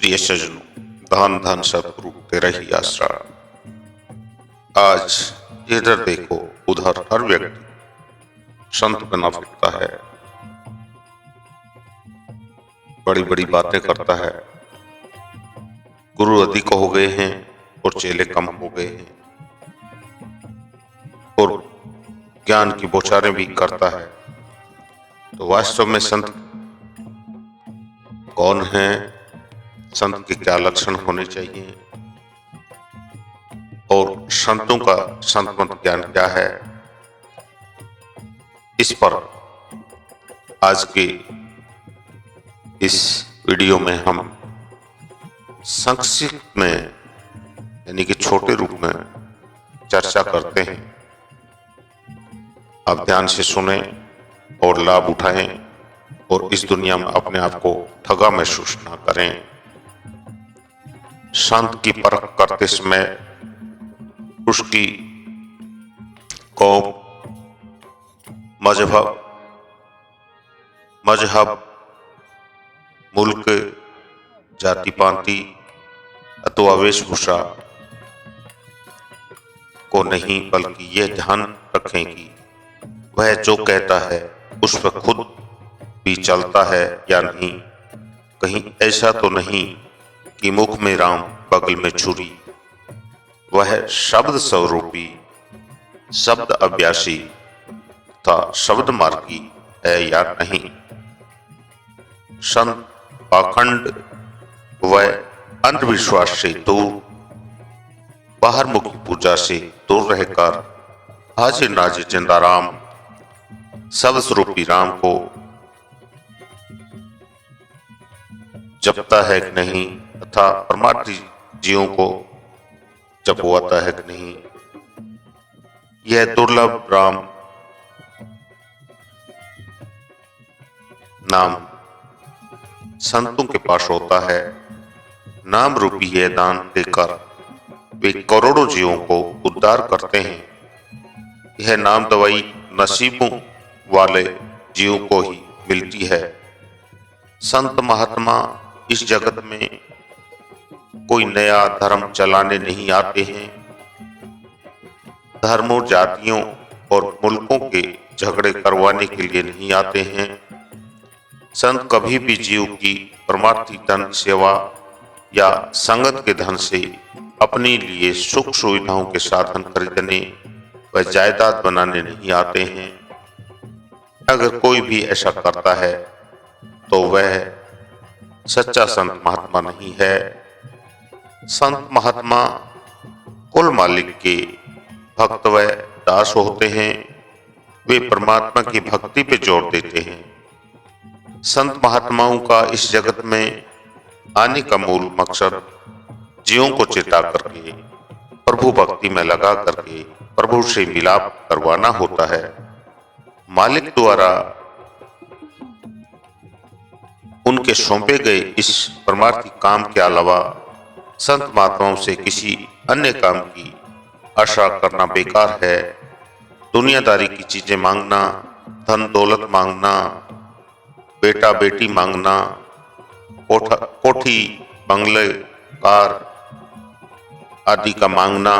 प्रिय सज्जनों, धन धन सतगुरु तेरा ही आसरा। आज इधर देखो उधर हर व्यक्ति संत बना फिरता है, बड़ी बड़ी बातें करता है। गुरु अधिक हो गए हैं और चेले कम हो गए हैं, और ज्ञान की बौछारें भी करता है। तो वास्तव में संत कौन है, संत के क्या लक्षण होने चाहिए और संतों का संत मत ज्ञान क्या है, इस पर आज के इस वीडियो में हम संक्षिप्त में यानी कि छोटे रूप में चर्चा करते हैं। आप ध्यान से सुने और लाभ उठाएं और इस दुनिया में अपने आप को ठगा महसूस ना करें। संत की परख करते समय उसकी कौम, मजहब, मुल्क, जाति पांति अथवा वेशभूषा को नहीं, बल्कि यह ध्यान रखें कि वह जो कहता है उस पर खुद भी चलता है या नहीं। कहीं ऐसा तो नहीं कि मुख में राम बगल में छुरी। वह शब्द स्वरूपी, शब्द अभ्यासी तथा शब्द मार्गी है या नहीं। संत पाखंड व अंधविश्वास से दूर, बाहर मुखी पूजा से दूर रहकर हाजिर नाजिर जिंदा राम, शब्द स्वरूपी राम को जपता है कि नहीं तथा परमार्थी जीवों को जपवाता है कि नहीं। यह दुर्लभ राम नाम संतों के पास होता है। नाम रूपी यह दान देकर वे करोड़ों जीवों को उद्धार करते हैं। यह नाम दवाई नसीबों वाले जीवों को ही मिलती है। संत महात्मा इस जगत में कोई नया धर्म चलाने नहीं आते हैं। धर्मों, जातियों और मुल्कों के झगड़े करवाने के लिए नहीं आते हैं। संत कभी भी जीव की परमार्थी धन, सेवा या संगत के धन से अपने लिए सुख सुविधाओं के साधन खरीदने व जायदाद बनाने नहीं आते हैं। अगर कोई भी ऐसा करता है तो वह सच्चा संत महात्मा नहीं है। संत महात्मा कुल मालिक के भक्त व दास होते हैं। वे परमात्मा की भक्ति पे जोर देते हैं। संत महात्माओं का इस जगत में आने का मूल मकसद जीवों को चेता करके, प्रभु भक्ति में लगा करके प्रभु से मिलाप करवाना होता है। मालिक द्वारा उनके सौंपे गए इस परमार्थी काम के अलावा संत महात्माओं से किसी अन्य काम की आशा करना बेकार है। दुनियादारी की चीजें मांगना, धन दौलत मांगना, बेटा बेटी मांगना, कोठी बंगले कार आदि का मांगना,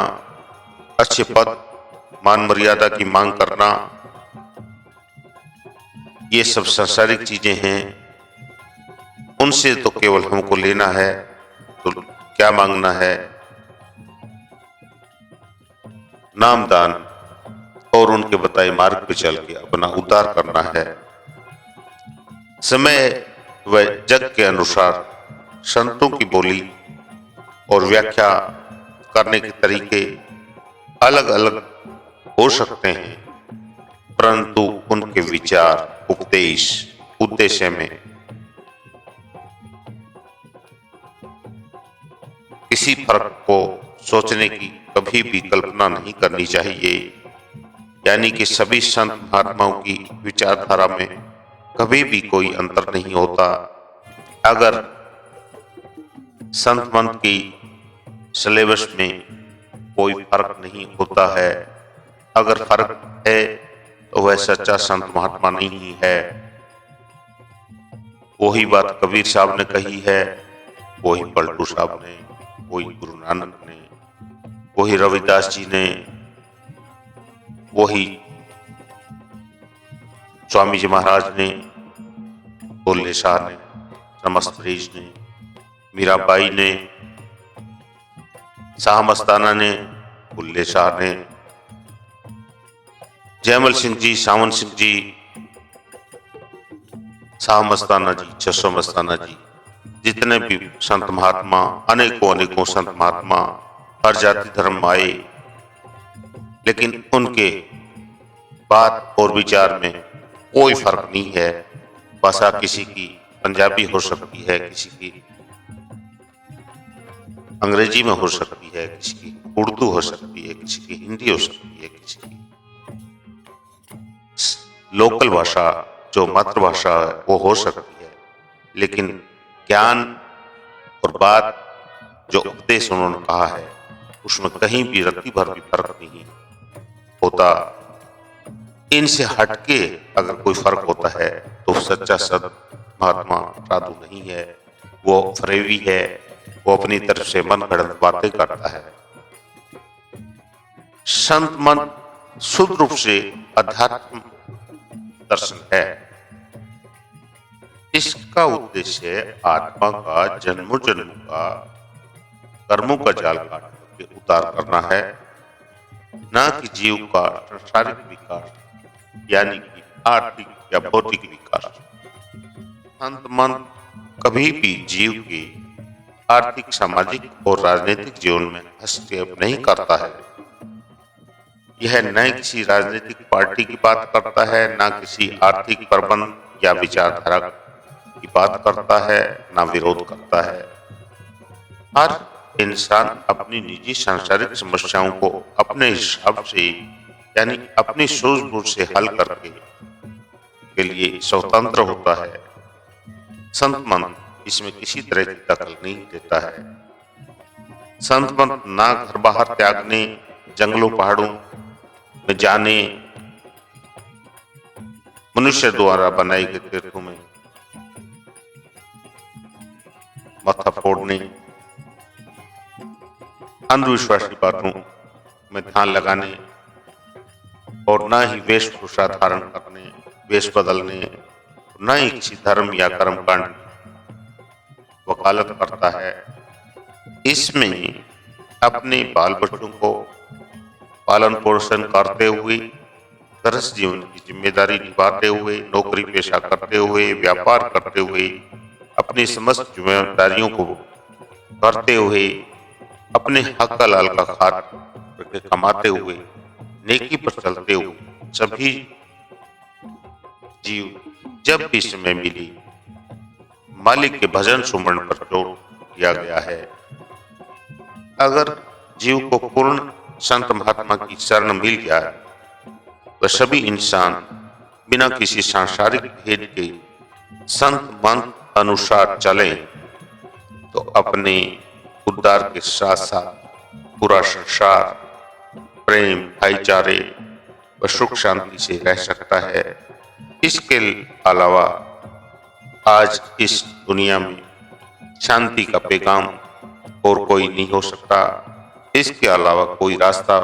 अच्छे पद मान मर्यादा की मांग करना, ये सब सांसारिक चीजें हैं। उनसे तो केवल हमको लेना है, तो क्या मांगना है। नामदान और उनके बताए मार्ग पे चल के अपना उद्धार करना है। समय व जग के अनुसार संतों की बोली और व्याख्या करने के तरीके अलग अलग हो सकते हैं, परंतु उनके विचार, उपदेश, उद्देश्य में किसी फर्क को सोचने की कभी भी कल्पना नहीं करनी चाहिए। यानी कि सभी संत महात्माओं की विचारधारा में कभी भी कोई अंतर नहीं होता। अगर संत मंत की सिलेबस में कोई फर्क नहीं होता है, अगर फर्क है तो वह सच्चा संत महात्मा नहीं है। वही बात कबीर साहब ने कही है वही पलटू साहब ने, वही गुरु नानक ने, वही रविदास जी ने, वही स्वामी जी महाराज ने, बुल्ले शाह ने, नमस्तरेज ने, मीराबाई ने, शाह मस्ताना ने, बुल्ले शाह ने, जयमल सिंह जी, सावन सिंह जी, शाह मस्ताना जी, जसो मस्ताना जी, जितने भी संत महात्मा, अनेकों अनेकों संत महात्मा हर जाति धर्म आए, लेकिन उनके बात और विचार में कोई फर्क नहीं है। भाषा किसी की पंजाबी हो सकती है, किसी की अंग्रेजी में हो सकती है, किसी की उर्दू हो सकती है, किसी की हिंदी हो सकती है, किसी की लोकल भाषा जो मातृभाषा है वो हो सकती है, लेकिन ज्ञान और बात जो उपदेश उन्होंने कहा है उसमें कहीं भी रत्ती भर भी फर्क नहीं होता। इनसे हटके अगर कोई फर्क होता है तो सच्चा संत महात्मा साधु नहीं है, वो फरेबी है, वो अपनी तरफ से मन गढ़ंत बातें करता है। संत मन शुद्ध रूप से अध्यात्म दर्शन है। इसका उद्देश्य आत्मा का जन्मों जन्म का कर्मों का जाल काट के उतार करना है, न कि जीव का सांसारिक विकास यानी कि आर्थिक या भौतिक विकास। संत मन कभी भी जीव के आर्थिक, सामाजिक और राजनीतिक जीवन में हस्तक्षेप नहीं करता है। यह न किसी राजनीतिक पार्टी की बात करता है, न किसी आर्थिक प्रबंध या विचारधारा की बात करता है, न विरोध करता है। हर इंसान अपनी निजी सांसारिक समस्याओं को अपने हिसाब से यानी अपनी सूझबूझ से हल करके के लिए स्वतंत्र होता है। संत मन इसमें किसी तरह की दखल नहीं देता है। संत मन ना घर बाहर त्यागने, जंगलों पहाड़ों में जाने, मनुष्य द्वारा बनाए गए तीर्थों में माथा फोड़ने, अंधविश्वासी बातों में ध्यान लगाने और न ही वेशभूषा धारण करने, वेश बदलने, न ही किसी धर्म या कर्मकांड वकालत करता है। इसमें अपने बाल बच्चों को पालन पोषण करते हुए, गृहस्थ जीवन की जिम्मेदारी निभाते हुए, नौकरी पेशा करते हुए, व्यापार करते हुए, अपनी समस्त जिम्मेदारियों को करते हुए, अपने हक हलाल का खाते कमाते हुए, नेकी पर चलते हुए सभी जीव जब भी समय मिली मालिक के भजन सुमरण पर जोर दिया गया है। अगर जीव को पूर्ण संत महात्मा की शरण मिल जाए तो सभी इंसान बिना किसी सांसारिक भेद के संत मन अनुसार चले तो अपने उद्धार के साथ साथ पूरा संसार प्रेम, भाईचारे व सुख शांति से रह सकता है। इसके अलावा आज इस दुनिया में शांति का पैगाम और कोई नहीं हो सकता। इसके अलावा कोई रास्ता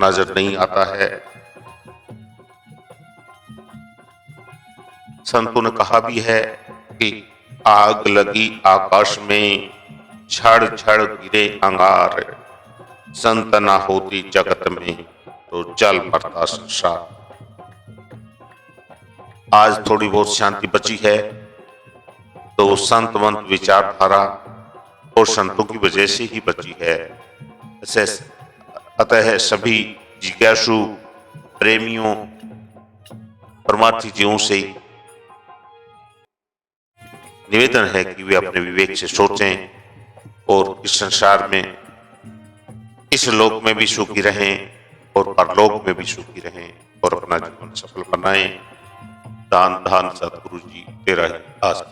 नजर नहीं आता है। संतों ने कहा भी है कि आग लगी आकाश में, झड़ झड़ गिरे अंगार, संत ना होती जगत में तो जल मरता संसार। आज थोड़ी बहुत शांति बची है तो संत मंत विचारधारा और संतों की वजह से ही बची है। अतः सभी जिज्ञासु प्रेमियों, परमार्थी जीवों से निवेदन है कि वे अपने विवेक से सोचें और इस संसार में, इस लोक में भी सुखी रहें और परलोक में भी सुखी रहें और अपना जीवन सफल बनाएं। दान दान सतगुरु जी तेरा ही आस।